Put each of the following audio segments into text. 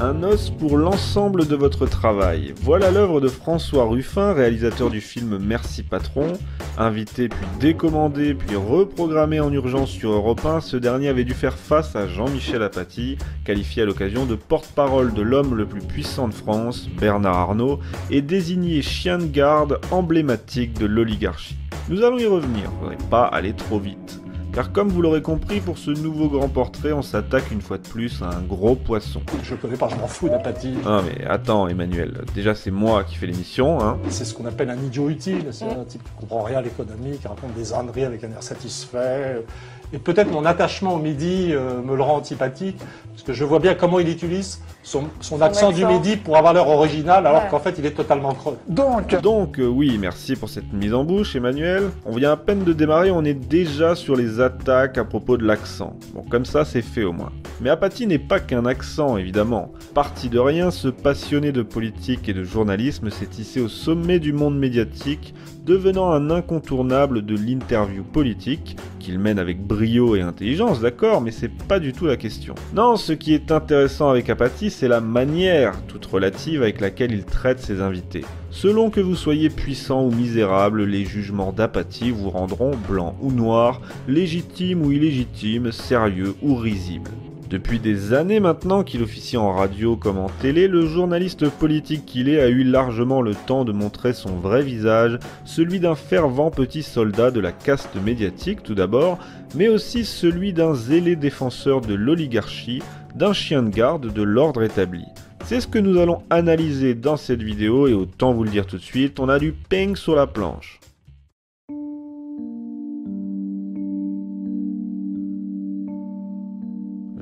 Un os pour l'ensemble de votre travail. Voilà l'œuvre de François Ruffin, réalisateur du film Merci Patron. Invité puis décommandé puis reprogrammé en urgence sur Europe 1, ce dernier avait dû faire face à Jean-Michel Apathy, qualifié à l'occasion de porte-parole de l'homme le plus puissant de France, Bernard Arnault, et désigné chien de garde emblématique de l'oligarchie. Nous allons y revenir, faudrait pas aller trop vite. Car comme vous l'aurez compris, pour ce nouveau grand portrait, on s'attaque une fois de plus à un gros poisson. Je connais pas, je m'en fous d'Apathy. Ah mais attends Emmanuel, déjà c'est moi qui fais l'émission, hein. C'est ce qu'on appelle un idiot utile, c'est un type qui comprend rien à l'économie, qui raconte des âneries avec un air satisfait. Et peut-être mon attachement au midi me le rend antipathique, parce que je vois bien comment il utilise son accent du midi pour avoir l'air original, alors qu'en fait il est totalement creux. Donc oui, merci pour cette mise en bouche Emmanuel. On vient à peine de démarrer, on est déjà sur les attaques à propos de l'accent. Bon, comme ça c'est fait au moins. Mais Apathy n'est pas qu'un accent, évidemment. Parti de rien, ce passionné de politique et de journalisme s'est hissé au sommet du monde médiatique, devenant un incontournable de l'interview politique, qu'il mène avec brio et intelligence, d'accord, mais c'est pas du tout la question. Non, ce qui est intéressant avec Apathy, c'est la manière, toute relative, avec laquelle il traite ses invités. Selon que vous soyez puissant ou misérable, les jugements d'Apathy vous rendront blanc ou noir, légitime ou illégitime, sérieux ou risible. Depuis des années maintenant qu'il officie en radio comme en télé, le journaliste politique qu'il est a eu largement le temps de montrer son vrai visage, celui d'un fervent petit soldat de la caste médiatique tout d'abord, mais aussi celui d'un zélé défenseur de l'oligarchie, d'un chien de garde de l'ordre établi. C'est ce que nous allons analyser dans cette vidéo et autant vous le dire tout de suite, on a du ping sur la planche.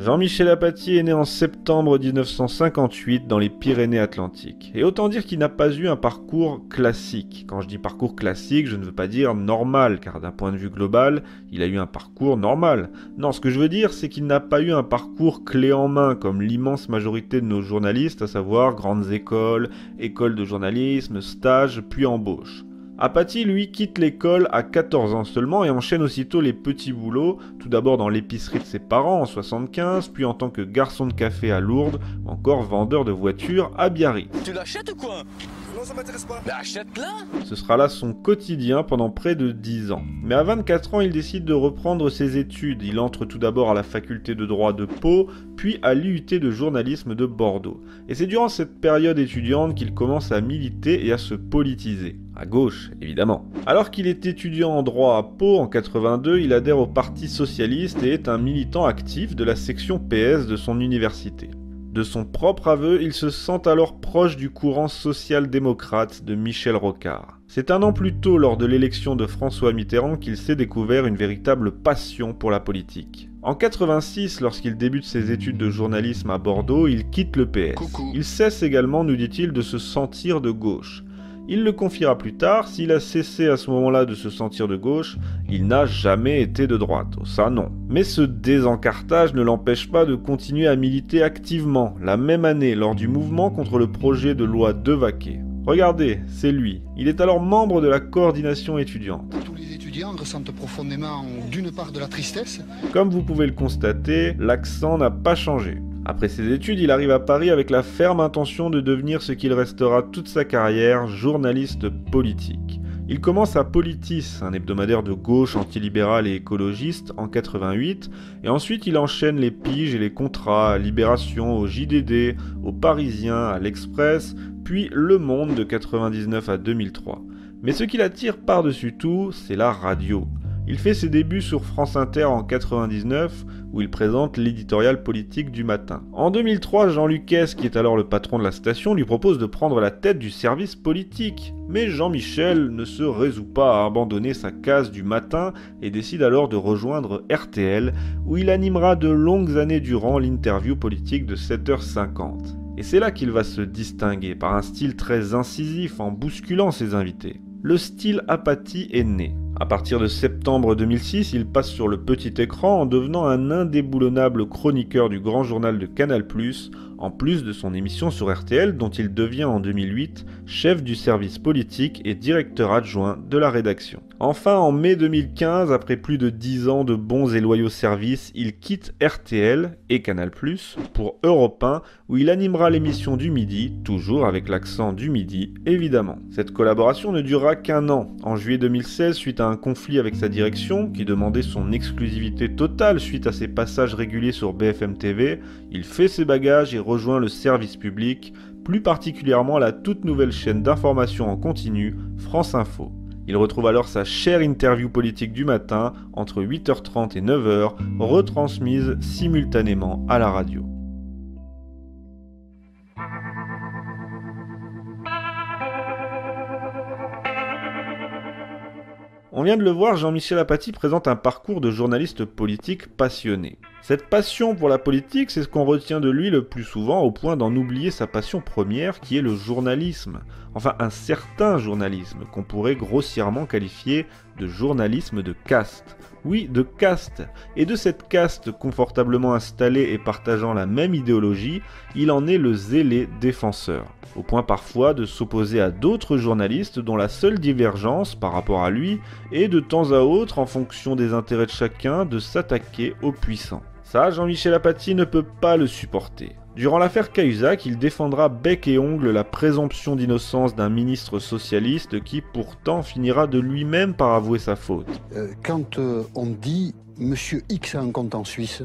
Jean-Michel Apathy est né en septembre 1958 dans les Pyrénées-Atlantiques. Et autant dire qu'il n'a pas eu un parcours classique. Quand je dis parcours classique, je ne veux pas dire normal, car d'un point de vue global, il a eu un parcours normal. Non, ce que je veux dire, c'est qu'il n'a pas eu un parcours clé en main, comme l'immense majorité de nos journalistes, à savoir grandes écoles, écoles de journalisme, stages, puis embauches. Apathy, lui, quitte l'école à 14 ans seulement et enchaîne aussitôt les petits boulots, tout d'abord dans l'épicerie de ses parents en 75, puis en tant que garçon de café à Lourdes, ou encore vendeur de voitures à Biarritz. Tu l'achètes ou quoi? Non, ça m'intéresse pas. Mais achète-la! Ce sera là son quotidien pendant près de 10 ans. Mais à 24 ans, il décide de reprendre ses études. Il entre tout d'abord à la faculté de droit de Pau, puis à l'IUT de journalisme de Bordeaux. Et c'est durant cette période étudiante qu'il commence à militer et à se politiser. À gauche, évidemment. Alors qu'il est étudiant en droit à Pau en 82, il adhère au Parti Socialiste et est un militant actif de la section PS de son université. De son propre aveu, il se sent alors proche du courant social-démocrate de Michel Rocard. C'est un an plus tôt, lors de l'élection de François Mitterrand, qu'il s'est découvert une véritable passion pour la politique. En 86, lorsqu'il débute ses études de journalisme à Bordeaux, il quitte le PS. Il cesse également, nous dit-il, de se sentir de gauche. Il le confiera plus tard, s'il a cessé à ce moment-là de se sentir de gauche, il n'a jamais été de droite, oh, ça non. Mais ce désencartage ne l'empêche pas de continuer à militer activement, la même année lors du mouvement contre le projet de loi Devaquet. Regardez, c'est lui. Il est alors membre de la coordination étudiante. Tous les étudiants ressentent profondément d'une part de la tristesse. Comme vous pouvez le constater, l'accent n'a pas changé. Après ses études, il arrive à Paris avec la ferme intention de devenir ce qu'il restera toute sa carrière, journaliste politique. Il commence à Politis, un hebdomadaire de gauche antilibéral et écologiste, en 88, et ensuite il enchaîne les piges et les contrats à Libération, au JDD, au Parisien, à l'Express, puis Le Monde de 99 à 2003. Mais ce qui l'attire par-dessus tout, c'est la radio. Il fait ses débuts sur France Inter en 99, où il présente l'éditorial politique du matin. En 2003, Jean Lucas, qui est alors le patron de la station, lui propose de prendre la tête du service politique. Mais Jean-Michel ne se résout pas à abandonner sa case du matin et décide alors de rejoindre RTL, où il animera de longues années durant l'interview politique de 7h50. Et c'est là qu'il va se distinguer, par un style très incisif en bousculant ses invités. Le style Apathy est né. À partir de septembre 2006, il passe sur le petit écran en devenant un indéboulonnable chroniqueur du grand journal de Canal+, en plus de son émission sur RTL dont il devient en 2008 chef du service politique et directeur adjoint de la rédaction. Enfin, en mai 2015, après plus de 10 ans de bons et loyaux services, il quitte RTL et Canal+, pour Europe 1, où il animera l'émission du midi, toujours avec l'accent du midi, évidemment. Cette collaboration ne durera qu'un an. En juillet 2016, suite à un conflit avec sa direction, qui demandait son exclusivité totale suite à ses passages réguliers sur BFM TV, il fait ses bagages et rejoint le service public, plus particulièrement la toute nouvelle chaîne d'information en continu, France Info. Il retrouve alors sa chère interview politique du matin, entre 8h30 et 9h, retransmise simultanément à la radio. On vient de le voir, Jean-Michel Apathy présente un parcours de journaliste politique passionné. Cette passion pour la politique, c'est ce qu'on retient de lui le plus souvent, au point d'en oublier sa passion première, qui est le journalisme. Enfin, un certain journalisme, qu'on pourrait grossièrement qualifier de journalisme de caste. Oui, de caste. Et de cette caste confortablement installée et partageant la même idéologie, il en est le zélé défenseur. Au point parfois de s'opposer à d'autres journalistes dont la seule divergence par rapport à lui est de temps à autre, en fonction des intérêts de chacun, de s'attaquer aux puissants. Ça, Jean-Michel Apathy ne peut pas le supporter. Durant l'affaire Cahuzac, il défendra bec et ongle la présomption d'innocence d'un ministre socialiste qui pourtant finira de lui-même par avouer sa faute. Quand on dit « Monsieur X a un compte en Suisse »,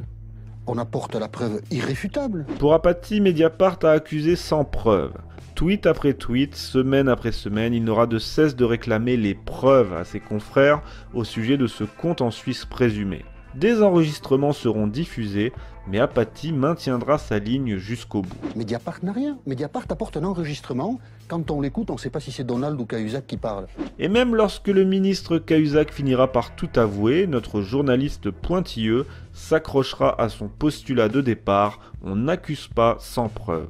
on apporte la preuve irréfutable. Pour Apathy, Mediapart a accusé sans preuve. Tweet après tweet, semaine après semaine, il n'aura de cesse de réclamer les preuves à ses confrères au sujet de ce compte en Suisse présumé. Des enregistrements seront diffusés, mais Apathy maintiendra sa ligne jusqu'au bout. Mediapart n'a rien. Mediapart apporte un enregistrement. Quand on l'écoute, on ne sait pas si c'est Donald ou Cahuzac qui parle. Et même lorsque le ministre Cahuzac finira par tout avouer, notre journaliste pointilleux s'accrochera à son postulat de départ, on n'accuse pas sans preuve.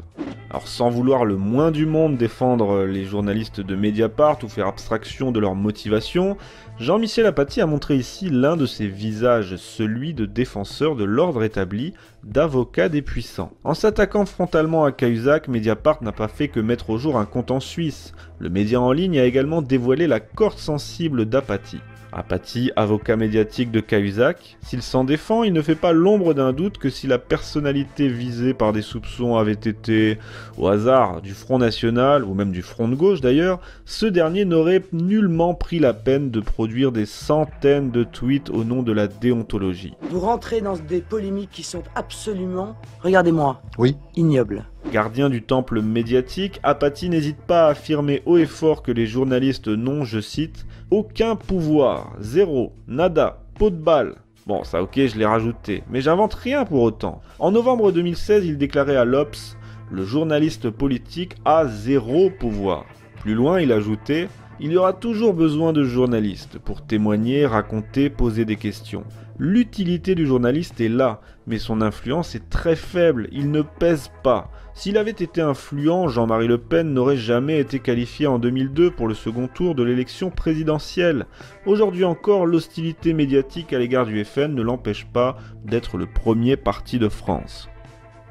Alors sans vouloir le moins du monde défendre les journalistes de Mediapart ou faire abstraction de leur motivation, Jean-Michel Apathy a montré ici l'un de ses visages, celui de défenseur de l'ordre établi, d'avocat des puissants. En s'attaquant frontalement à Cahuzac, Mediapart n'a pas fait que mettre au jour un compte en Suisse. Le média en ligne a également dévoilé la corde sensible d'Apathy. Apathy, avocat médiatique de Cahuzac, s'il s'en défend, il ne fait pas l'ombre d'un doute que si la personnalité visée par des soupçons avait été, au hasard, du Front National, ou même du Front de gauche d'ailleurs, ce dernier n'aurait nullement pris la peine de produire des centaines de tweets au nom de la déontologie. Vous rentrez dans des polémiques qui sont absolument, regardez-moi, Oui. ignobles. Gardien du temple médiatique, Apathy n'hésite pas à affirmer haut et fort que les journalistes n'ont, je cite, « aucun pouvoir, zéro, nada, pot de balle ». Bon, ça ok, je l'ai rajouté, mais j'invente rien pour autant. En novembre 2016, il déclarait à l'Obs « le journaliste politique a zéro pouvoir ». Plus loin, il ajoutait « il y aura toujours besoin de journalistes pour témoigner, raconter, poser des questions. L'utilité du journaliste est là, mais son influence est très faible, il ne pèse pas. S'il avait été influent, Jean-Marie Le Pen n'aurait jamais été qualifié en 2002 pour le second tour de l'élection présidentielle. Aujourd'hui encore, l'hostilité médiatique à l'égard du FN ne l'empêche pas d'être le premier parti de France.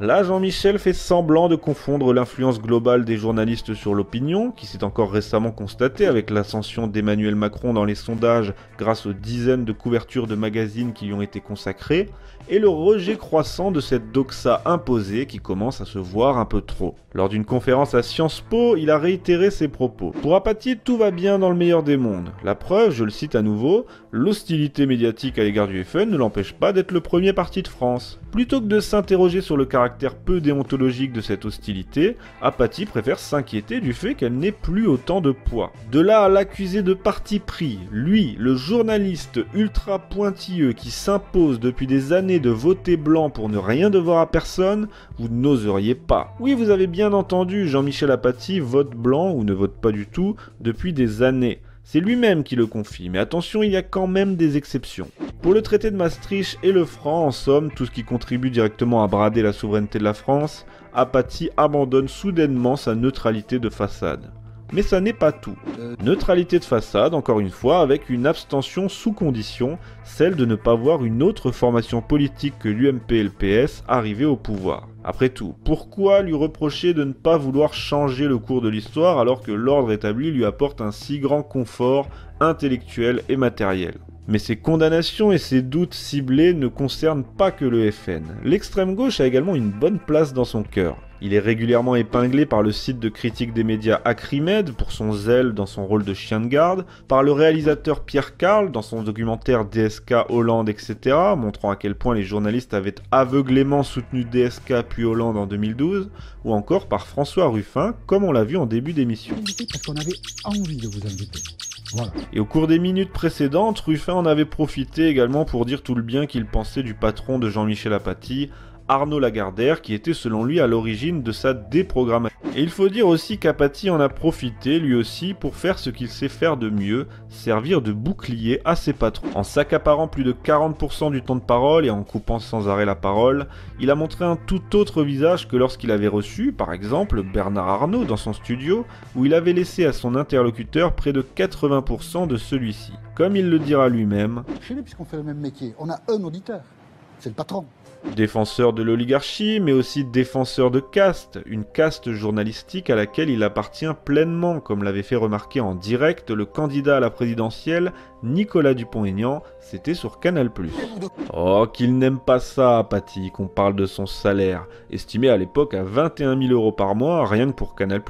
Là, Jean-Michel fait semblant de confondre l'influence globale des journalistes sur l'opinion, qui s'est encore récemment constatée avec l'ascension d'Emmanuel Macron dans les sondages grâce aux dizaines de couvertures de magazines qui lui ont été consacrées, et le rejet croissant de cette doxa imposée qui commence à se voir un peu trop. Lors d'une conférence à Sciences Po, il a réitéré ses propos. Pour Apathy, tout va bien dans le meilleur des mondes. La preuve, je le cite à nouveau, l'hostilité médiatique à l'égard du FN ne l'empêche pas d'être le premier parti de France. Plutôt que de s'interroger sur le caractère peu déontologique de cette hostilité, Apathy préfère s'inquiéter du fait qu'elle n'ait plus autant de poids. De là à l'accuser de parti pris, lui, le journaliste ultra pointilleux qui s'impose depuis des années de voter blanc pour ne rien devoir à personne, vous n'oseriez pas. Oui, vous avez bien entendu, Jean-Michel Apathy vote blanc ou ne vote pas du tout depuis des années. C'est lui-même qui le confie, mais attention, il y a quand même des exceptions. Pour le traité de Maastricht et le franc, en somme, tout ce qui contribue directement à brader la souveraineté de la France, Apathy abandonne soudainement sa neutralité de façade. Mais ça n'est pas tout. Neutralité de façade, encore une fois, avec une abstention sous condition, celle de ne pas voir une autre formation politique que l'UMP et le PS arriver au pouvoir. Après tout, pourquoi lui reprocher de ne pas vouloir changer le cours de l'histoire alors que l'ordre établi lui apporte un si grand confort intellectuel et matériel ? Mais ces condamnations et ces doutes ciblés ne concernent pas que le FN. L'extrême gauche a également une bonne place dans son cœur. Il est régulièrement épinglé par le site de critique des médias Acrimed pour son zèle dans son rôle de chien de garde, par le réalisateur Pierre Carl dans son documentaire DSK Hollande, etc., montrant à quel point les journalistes avaient aveuglément soutenu DSK puis Hollande en 2012, ou encore par François Ruffin, comme on l'a vu en début d'émission. Parce qu'on avait envie de vous inviter. Voilà. Et au cours des minutes précédentes, Ruffin en avait profité également pour dire tout le bien qu'il pensait du patron de Jean-Michel Apathy, Arnaud Lagardère, qui était selon lui à l'origine de sa déprogrammation. Et il faut dire aussi qu'Apathy en a profité lui aussi pour faire ce qu'il sait faire de mieux, servir de bouclier à ses patrons. En s'accaparant plus de 40% du temps de parole et en coupant sans arrêt la parole, il a montré un tout autre visage que lorsqu'il avait reçu, par exemple, Bernard Arnault dans son studio, où il avait laissé à son interlocuteur près de 80% de celui-ci. Comme il le dira lui-même, Chez nous, puisqu'on fait le même métier, on a un auditeur, c'est le patron. Défenseur de l'oligarchie, mais aussi défenseur de caste, une caste journalistique à laquelle il appartient pleinement, comme l'avait fait remarquer en direct le candidat à la présidentielle, Nicolas Dupont-Aignan, c'était sur Canal+. Oh, qu'il n'aime pas ça, Apathy, qu'on parle de son salaire, estimé à l'époque à 21 000 € par mois, rien que pour Canal+,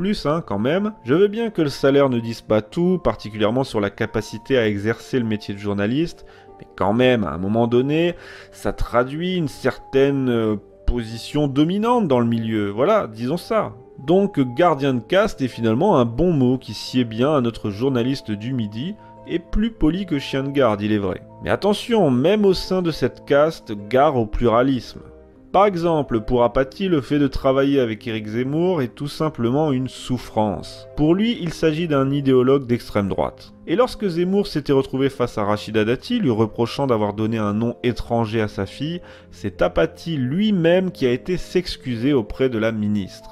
quand même. Je veux bien que le salaire ne dise pas tout, particulièrement sur la capacité à exercer le métier de journaliste, mais quand même, à un moment donné, ça traduit une certaine position dominante dans le milieu, voilà, disons ça. Donc gardien de caste est finalement un bon mot qui sied bien à notre journaliste du Midi, et plus poli que chien de garde, il est vrai. Mais attention, même au sein de cette caste, gare au pluralisme. Par exemple, pour Apathy, le fait de travailler avec Éric Zemmour est tout simplement une souffrance. Pour lui, il s'agit d'un idéologue d'extrême droite. Et lorsque Zemmour s'était retrouvé face à Rachida Dati, lui reprochant d'avoir donné un nom étranger à sa fille, c'est Apathy lui-même qui a été s'excuser auprès de la ministre.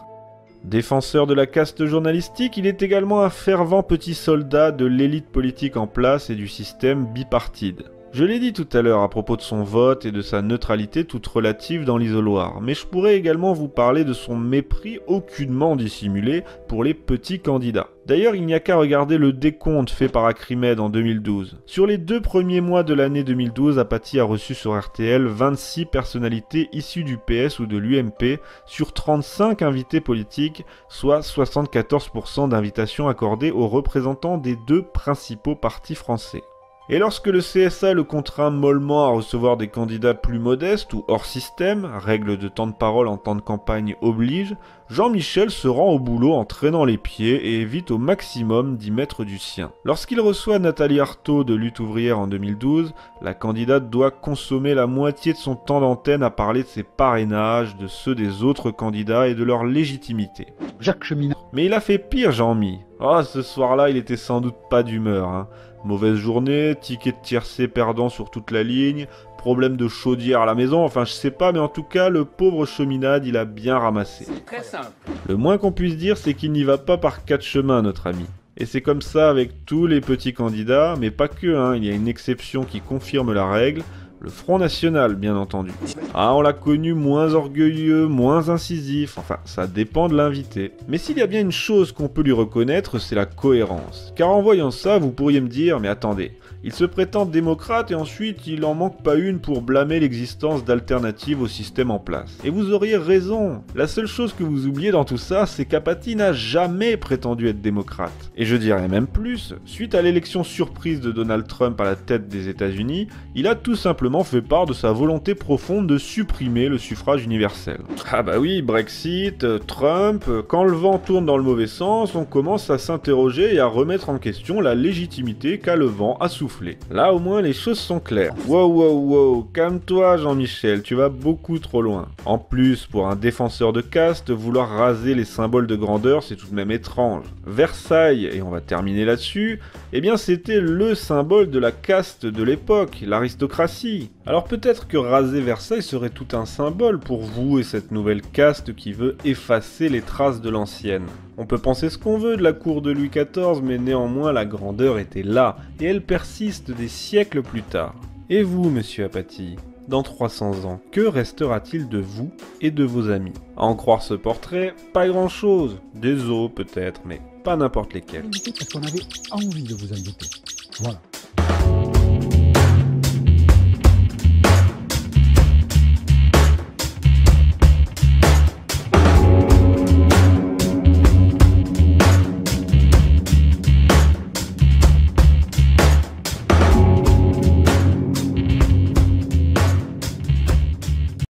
Défenseur de la caste journalistique, il est également un fervent petit soldat de l'élite politique en place et du système bipartite. Je l'ai dit tout à l'heure à propos de son vote et de sa neutralité toute relative dans l'isoloir, mais je pourrais également vous parler de son mépris aucunement dissimulé pour les petits candidats. D'ailleurs, il n'y a qu'à regarder le décompte fait par Acrimed en 2012. Sur les 2 premiers mois de l'année 2012, Apathy a reçu sur RTL 26 personnalités issues du PS ou de l'UMP sur 35 invités politiques, soit 74% d'invitations accordées aux représentants des 2 principaux partis français. Et lorsque le CSA le contraint mollement à recevoir des candidats plus modestes ou hors système, règle de temps de parole en temps de campagne oblige, Jean-Michel se rend au boulot en traînant les pieds et évite au maximum d'y mettre du sien. Lorsqu'il reçoit Nathalie Arthaud de Lutte ouvrière en 2012, la candidate doit consommer la moitié de son temps d'antenne à parler de ses parrainages, de ceux des autres candidats et de leur légitimité. Jacques Cheminade. Mais il a fait pire, Jean-Mi. Oh, ce soir-là, il était sans doute pas d'humeur, Mauvaise journée, ticket de tiercé perdant sur toute la ligne, problème de chaudière à la maison, enfin je sais pas, mais en tout cas, le pauvre Cheminade, il a bien ramassé. C'est très simple. Le moins qu'on puisse dire, c'est qu'il n'y va pas par 4 chemins, notre ami. Et c'est comme ça avec tous les petits candidats, mais pas que, il y a une exception qui confirme la règle, le Front National, bien entendu. Ah, on l'a connu moins orgueilleux, moins incisif, enfin, ça dépend de l'invité. Mais s'il y a bien une chose qu'on peut lui reconnaître, c'est la cohérence. Car en voyant ça, vous pourriez me dire, mais attendez, il se prétend démocrate et ensuite il en manque pas une pour blâmer l'existence d'alternatives au système en place. Et vous auriez raison. La seule chose que vous oubliez dans tout ça, c'est qu'Apathy n'a jamais prétendu être démocrate. Et je dirais même plus, suite à l'élection surprise de Donald Trump à la tête des États-Unis, il a tout simplement fait part de sa volonté profonde de supprimer le suffrage universel. Ah bah oui, Brexit, Trump, quand le vent tourne dans le mauvais sens, on commence à s'interroger et à remettre en question la légitimité qu'a le vent à souffler. Là au moins les choses sont claires. Wow, calme-toi Jean-Michel, tu vas beaucoup trop loin. En plus, pour un défenseur de caste, vouloir raser les symboles de grandeur, c'est tout de même étrange. Versailles, et on va terminer là-dessus, eh bien c'était le symbole de la caste de l'époque, l'aristocratie. oui. Alors peut-être que raser Versailles serait tout un symbole pour vous et cette nouvelle caste qui veut effacer les traces de l'ancienne. On peut penser ce qu'on veut de la cour de Louis XIV, mais néanmoins la grandeur était là, et elle persiste des siècles plus tard. Et vous, monsieur Apathy, dans 300 ans, que restera-t-il de vous et de vos amis? À en croire ce portrait, pas grand-chose. Des os peut-être, mais pas n'importe lesquels. Parce qu'on avait envie de vous inviter. Voilà.